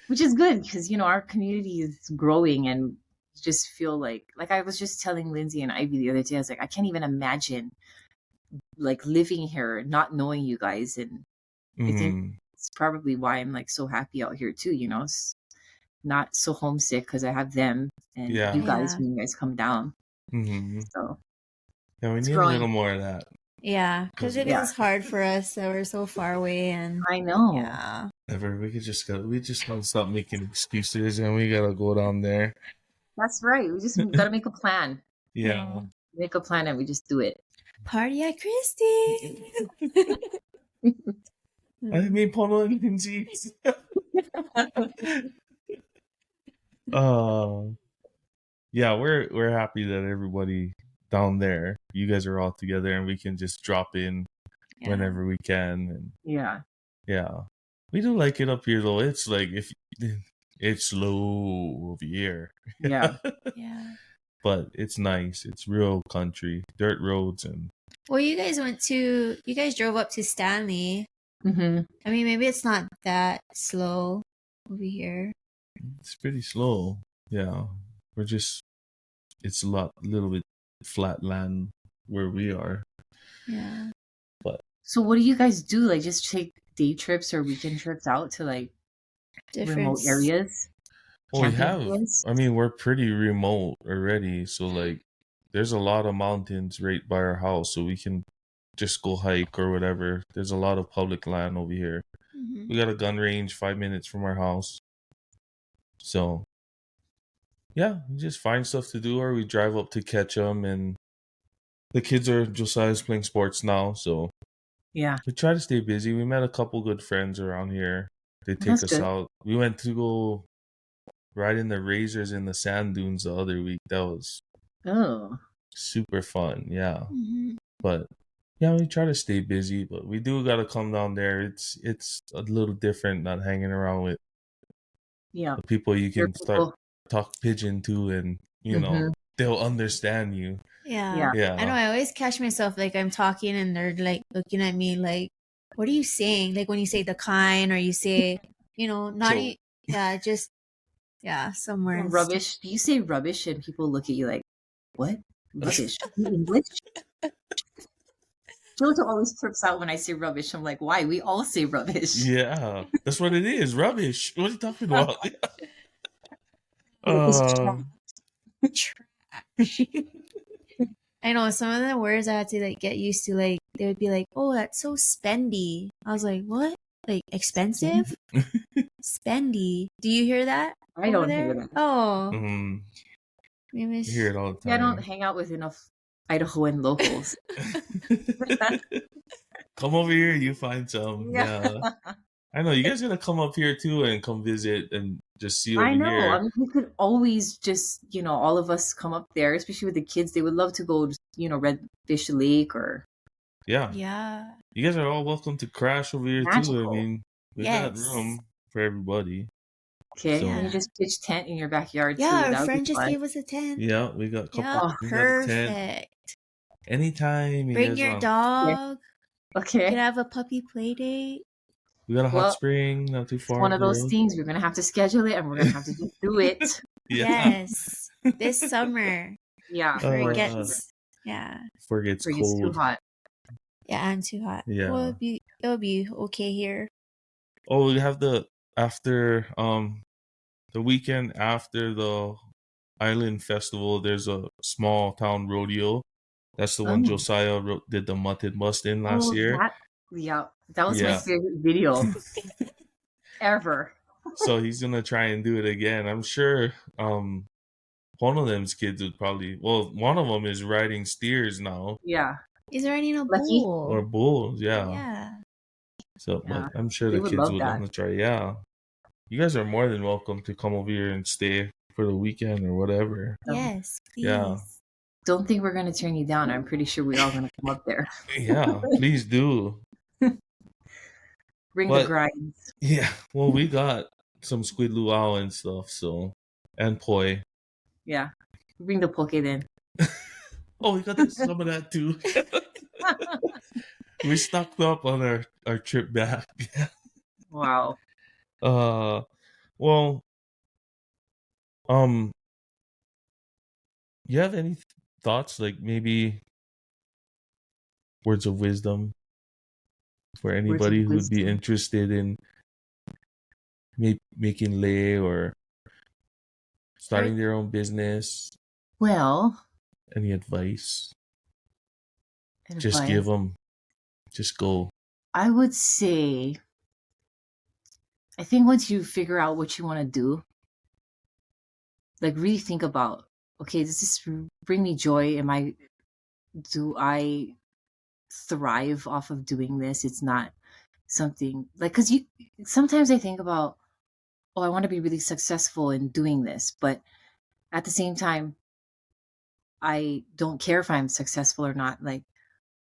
Which is good because, our community is growing, and just feel like I was just telling Lindsay and Ivy the other day, I was like, I can't even imagine like living here, not knowing you guys. And I think it's probably why I'm like so happy out here too, It's not so homesick because I have them and you guys when you guys come down. So yeah, we need a little more of that. Yeah, because it is hard for us that we're so far away, and I know. Yeah. We just gotta stop making excuses, and we gotta go down there. That's right. We just gotta make a plan. Yeah. Make a plan and we just do it. Party at Kristi. I mean, Pono and Lindsay. Yeah, we're happy that everybody down there, you guys are all together, and we can just drop in whenever we can. And yeah, we do like it up here though. It's like if It's low over here. Yeah. Yeah. But it's nice. It's real country, dirt roads, and Well, you guys drove up to Stanley. Mm-hmm. I mean, maybe it's not that slow over here. it's pretty slow. Yeah, it's a little bit flat land where we are. Yeah. But So what do you guys do? Like just take day trips or weekend trips out to like remote Difference. areas? well, we Camping have. place? I mean, we're pretty remote already, so like, there's a lot of mountains right by our house, so we can just go hike or whatever. There's a lot of public land over here. Mm-hmm. We got a gun range 5 minutes from our house. So, yeah, we just find stuff to do, or we drive up to catch them. And the kids are Josiah's playing sports now, so Yeah. we try to stay busy. We met a couple good friends around here. They take That's us good. out. We went to go ride in the razors in the sand dunes the other week. That was Oh. super fun. Yeah, Mm-hmm. but yeah, we try to stay busy, but we do got to come down there. It's a little different not hanging around with Yeah. the people you Your can start people. talk pigeon to, and Mm-hmm. they'll understand you. Yeah. Yeah. I know. Yeah, I always catch myself like I'm talking and they're like looking at me like, "What are you saying?" Like when you say the kind or you say, not so just some words. Rubbish. Do you say rubbish and people look at you like, what? Rubbish. In English? Jojo always trips out when I say rubbish. I'm like, why? We all say rubbish. yeah, that's what it is. Rubbish. What are you talking about? It's uh, Trash. I know some of the words I had to like get used to. Like they would be like, "Oh, that's so spendy." I was like, "What? Like expensive? Spendy?" Do you hear that? I over don't there? hear that. Oh, mm, maybe I hear it all the Yeah, I don't time. hang out with enough Idahoan locals. Come over here, you find some. Yeah, I know you guys gotta come up here too and come visit and just see I over know. I here. mean, we could always just, all of us come up there, especially with the kids. They would love to go, Redfish Lake or Yeah, yeah. you guys are all welcome to crash over here too. I Magical. mean, we got Yes. room for everybody. Okay, So and you Yeah. just pitch tent in your backyard Yeah, too. our That would be friend just fun. gave us a tent. yeah, we got a couple. Yeah, Oh, We got a tent. perfect. Anytime you Bring guys your want. dog. You Okay. could have a puppy play date. We got a hot Well, spring not too it's far one up of the those road. things. We're gonna have to schedule it, and we're gonna have to just do it. Yeah. Yes, this summer Yeah, before for it sure. gets Before it gets Before it gets too cold. hot. and too hot. Yeah. Well, it'll be okay here. Oh, we have the weekend after the Island Festival. There's a small town rodeo. That's the one Oh. Josiah did the mutton bust in last Oh, year. that was my Yeah. favorite video ever. So he's gonna try and do it again. I'm sure one of them's kids would probably, well, one of them is riding steers now, Yeah, He's riding a Lucky? or bull. bulls. Yeah. Yeah. So, Yeah. but I'm sure They the would kids love would that. want to try. Yeah. You guys are more than welcome to come over here and stay for the weekend or whatever. Yes, please. Yeah. Don't think we're gonna turn you down. I'm pretty sure we're all gonna come up there. Yeah, please do. Bring But- the grinds. Yeah. Well, we got some squid luau and stuff, so, and poi. Yeah, bring the poke then. Oh, we got some of that too. We stocked up on our trip back. Wow. Well, you have any thoughts, like maybe words of wisdom for anybody who would be wisdom. interested in making lei or starting their own business? Well, Any advice? Just advice. give them. Just go. I would say, I think once you figure out what you want to do, like really think about, okay, does this bring me joy? Do I thrive off of doing this? It's not something like, because sometimes I think about, oh, I want to be really successful in doing this, but at the same time, I don't care if I'm successful or not. Like,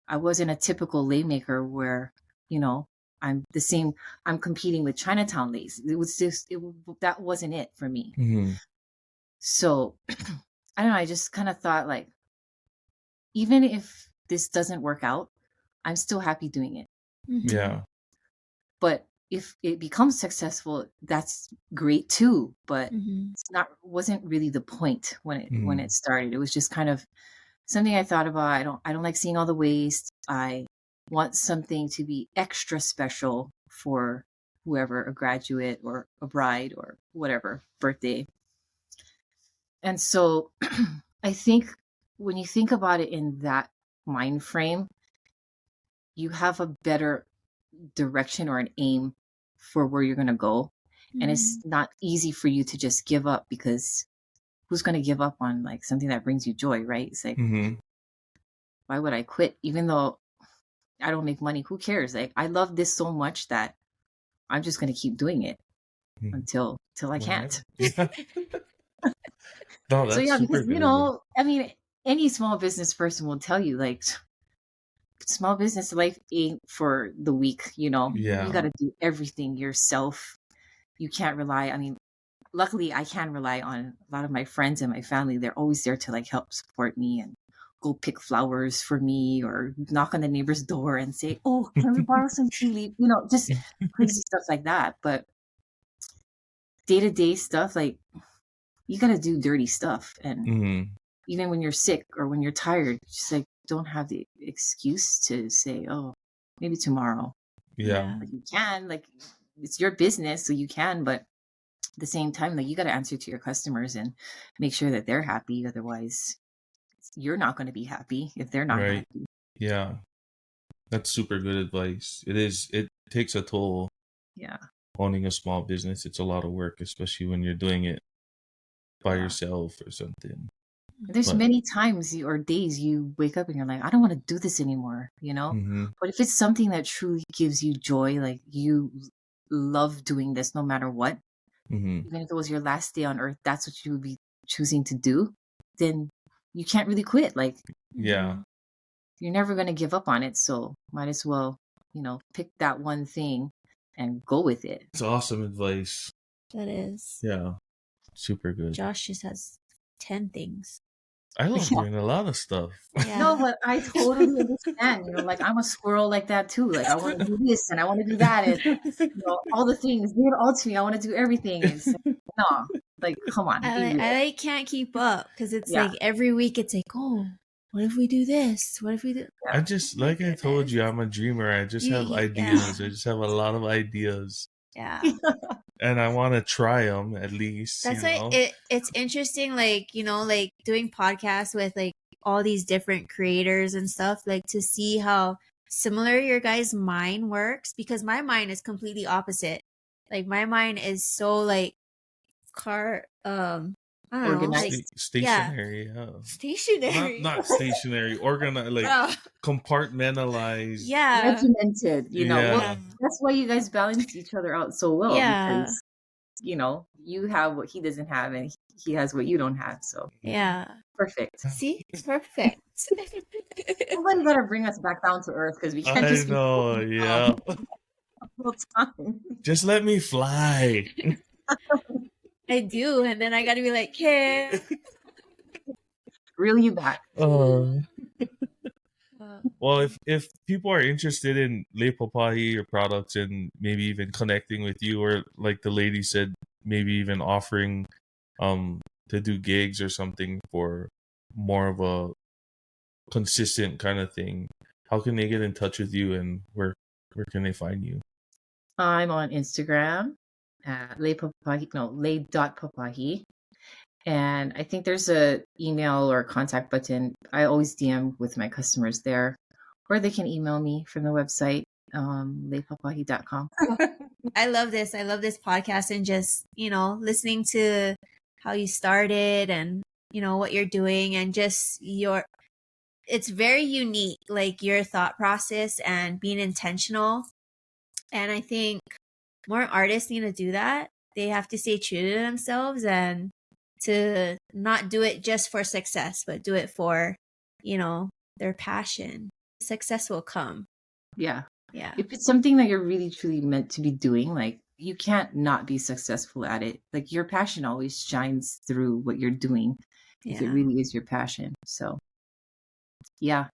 I wasn't a typical lay maker where, I'm competing with Chinatown lace. It was just, that wasn't it for me. Mm-hmm. So I don't know. I just kind of thought like, even if this doesn't work out, I'm still happy doing it. Yeah. But if it becomes successful, that's great too. But Mm-hmm. wasn't really the point when Mm-hmm. it started. It was just kind of something I thought about. I don't like seeing all the waste. I want something to be extra special for whoever, a graduate or a bride or whatever, birthday. And so I think when you think about it in that mind frame, you have a better direction or an aim for where you're going to go. And it's not easy for you to just give up, because who's going to give up on like something that brings you joy, right? It's like, Mm-hmm. why would I quit? Even though I don't make money, who cares? Like, I love this so much that I'm just going to keep doing it until I can't. Yeah. No, that's So yeah, super because good. I mean, any small business person will tell you like, small business life ain't for the weak. Yeah. You got to do everything yourself. You can't rely. I mean, luckily I can rely on a lot of my friends and my family. They're always there to like help support me and go pick flowers for me, or knock on the neighbor's door and say, "Oh, can we borrow some tea leaf?" Just crazy stuff like that. But day-to-day stuff, like, you got to do dirty stuff. And Mm-hmm. even when you're sick or when you're tired, just like, don't have the excuse to say, "Oh, maybe tomorrow." Yeah. Like, you can, like, it's your business, so you can, but at the same time, like, you got to answer to your customers and make sure that they're happy. Otherwise, you're not going to be happy if they're not Right. happy. Yeah. That's super good advice. It takes a toll. Yeah. Owning a small business, it's a lot of work, especially when you're doing it by Yeah. yourself or something. There's But- many times or days you wake up and you're like, I don't want to do this anymore, Mm-hmm. But if it's something that truly gives you joy, like you love doing this no matter what, Mm-hmm. even if it was your last day on earth, that's what you would be choosing to do, then you can't really quit. Like, Yeah. you're never going to give up on it. So might as well, pick that one thing and go with it. It's awesome advice. That is. Yeah. Super good. Josh just has 10 things. I love doing a lot of stuff. Yeah. No, but I totally understand. Like, I'm a squirrel like that too. Like, I want to do this and I want to do that, and all the things. Give it all to me. I want to do everything. It's like, no, like, come on. I can't keep up because it's Yeah. like every week it's like, oh, what if we do this? What if we do? I just, like I told you, I'm a dreamer. I just have ideas. I just have a lot of ideas. Yeah. And I want to try them at least. That's why it's interesting, like, like doing podcasts with like all these different creators and stuff, like to see how similar your guys' mind works, because my mind is completely opposite. Like, my mind is so like I don't know, like, stationary. Yeah. Stationary. Not stationary. Organized, like compartmentalized. Yeah. Regimented. Yeah. That's why you guys balance each other out so well. Yeah. Because you have what he doesn't have, and he has what you don't have. So Yeah. perfect. See, perfect. Somebody gotta bring us back down to earth, because we can't I just know. Yeah. all the time. Just let me fly. I do, and then I gotta be like, hey. Reel you back. Well, if people are interested in Lei Papahi, your products, and maybe even connecting with you, or like the lady said, maybe even offering to do gigs or something for more of a consistent kind of thing, how can they get in touch with you, and where can they find you? I'm on Instagram at lei.papahi. And I think there's a email or contact button. I always DM with my customers there, or they can email me from the website, leipapahi.com. I love this. I love this podcast, and just, listening to how you started and, what you're doing, and just it's very unique, like your thought process and being intentional. And I think more artists need to do that. They have to stay true to themselves and to not do it just for success, but do it for, their passion. Success will come. Yeah. Yeah. If it's something that you're really truly meant to be doing, like you can't not be successful at it. Like your passion always shines through what you're doing if it Yeah. really is your passion. So yeah,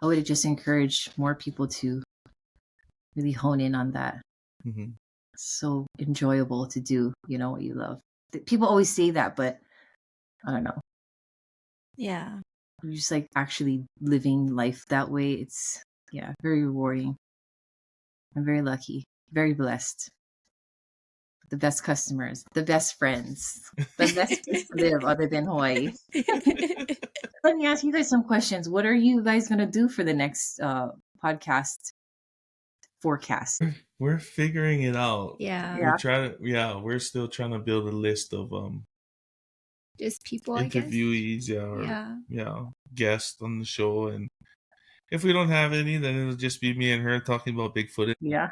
I would just encourage more people to really hone in on that. Mhm. So enjoyable to do, what you love. People always say that, but I don't know. Yeah. You're just like actually living life that way. It's very rewarding. I'm very lucky, very blessed. The best customers, the best friends, the best place to live other than Hawaii. Let me ask you guys some questions. What are you guys gonna do for the next podcast forecast? We're figuring it out. Yeah. We're still trying to build a list of Just people, I guess. interviewees, guests on the show, and if we don't have any, then it'll just be me and her talking about Bigfoot. Yeah.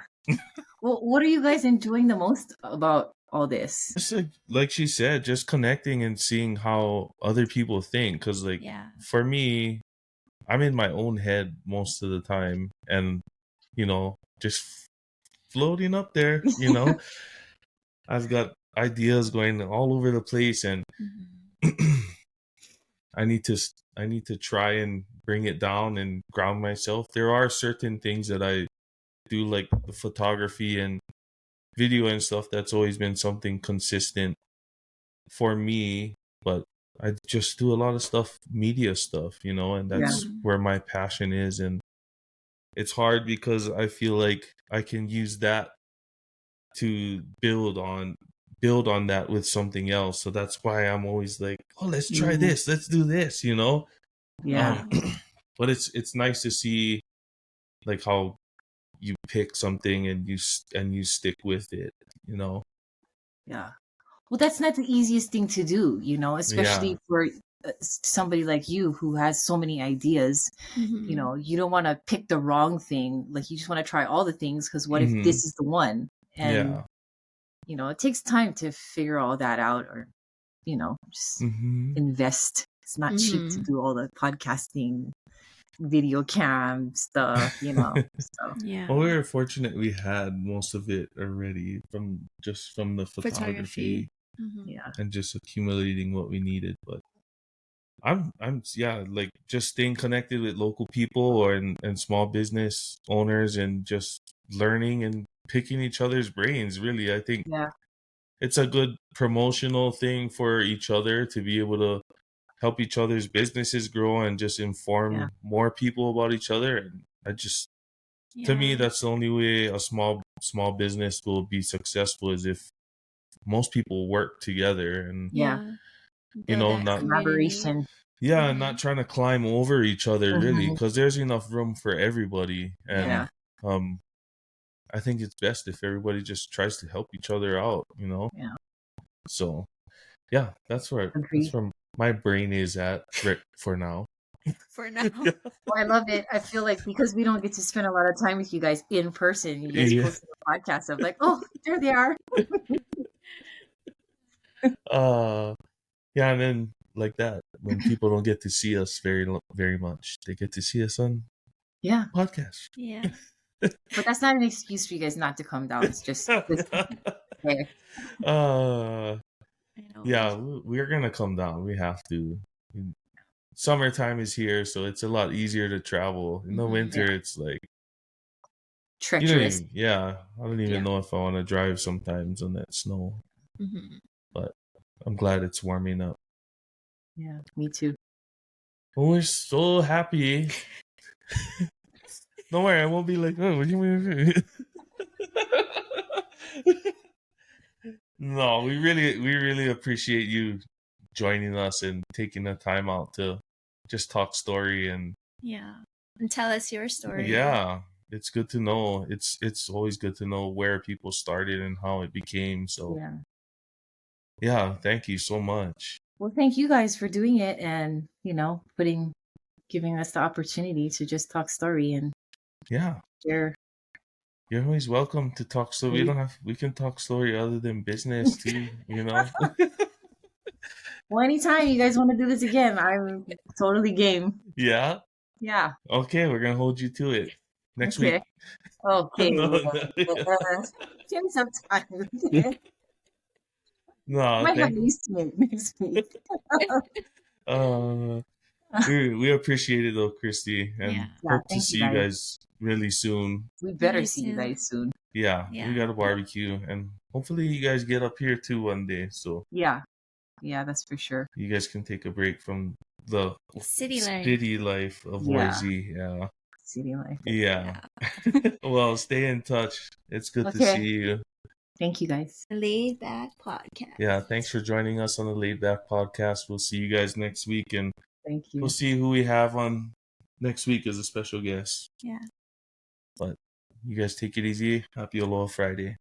Well, what are you guys enjoying the most about all this? Just like she said, just connecting and seeing how other people think. Because Yeah. for me, I'm in my own head most of the time, and just floating up there. I've got ideas going all over the place, and I need to try and bring it down and ground myself. There are certain things that I do, like the photography and video and stuff. That's always been something consistent for me, but I just do a lot of stuff, media stuff, and that's where my passion is. And it's hard because I feel like I can use that to build on that with something else. So that's why I'm always like, oh, let's try this, let's do this, Yeah. But it's nice to see like how you pick something and you stick with it, Yeah. Well, that's not the easiest thing to do, especially for somebody like you who has so many ideas. You don't want to pick the wrong thing. Like you just want to try all the things because what if this is the one? And it takes time to figure all that out, or just invest. It's not cheap to do all the podcasting, video cam stuff, So Yeah. Well, we were fortunate we had most of it already from the photography. Yeah. And just accumulating what we needed. But I'm like just staying connected with local people and small business owners, and just learning and picking each other's brains. Really, I think it's a good promotional thing for each other to be able to help each other's businesses grow and just inform more people about each other. And to me, that's the only way a small business will be successful, is if most people work together and not collaboration. not trying to climb over each other, really, because there's enough room for everybody. And I think it's best if everybody just tries to help each other out, So that's where my brain is at for now. For now. Well, I love it. I feel like because we don't get to spend a lot of time with you guys in person, you guys post a podcast of like, oh, there they are. And then like that, when people don't get to see us very very much, they get to see us on podcast. Yeah. But that's not an excuse for you guys not to come down. It's just okay. We're gonna come down. We have to. Summertime is here, so it's a lot easier to travel. In the winter, it's like treacherous. I don't even know if I want to drive sometimes on that snow. But I'm glad it's warming up. Yeah, me too. Well, we're so happy. Don't worry, I won't be like, oh, what do you mean? No, we really appreciate you joining us and taking the time out to just talk story and tell us your story. Yeah, it's good to know. It's always good to know where people started and how it became. So thank you so much. Well, thank you guys for doing it, and giving us the opportunity to just talk story and share. You're always welcome to talk story. We can talk story other than business too, Well, anytime you guys want to do this again, I'm totally game. Yeah? Yeah. Okay, we're gonna hold you to it. next Okay. week. Okay. No, Give me some time. no, Might have thank. news next week. Uh, we appreciate it though, Kristi, Yeah. and Yeah, hope to thank you see you guys. guys really soon. We better Me see you too. guys soon. Yeah, we Yeah. got a barbecue, and hopefully you guys get up here too one day, so Yeah. Yeah, that's for sure. you guys can take a break from the City life. city life of Yeah. Boise. Yeah, City life. yeah. Yeah. Well, stay in touch. It's good to Okay. see you. Thank you guys. Laid Back Podcast. Yeah, thanks for joining us on the Laid Back Podcast. We'll see you guys next week, and Thank you. we'll see who we have on next week as a special guest. Yeah. But you guys take it easy. Happy Aloha Friday.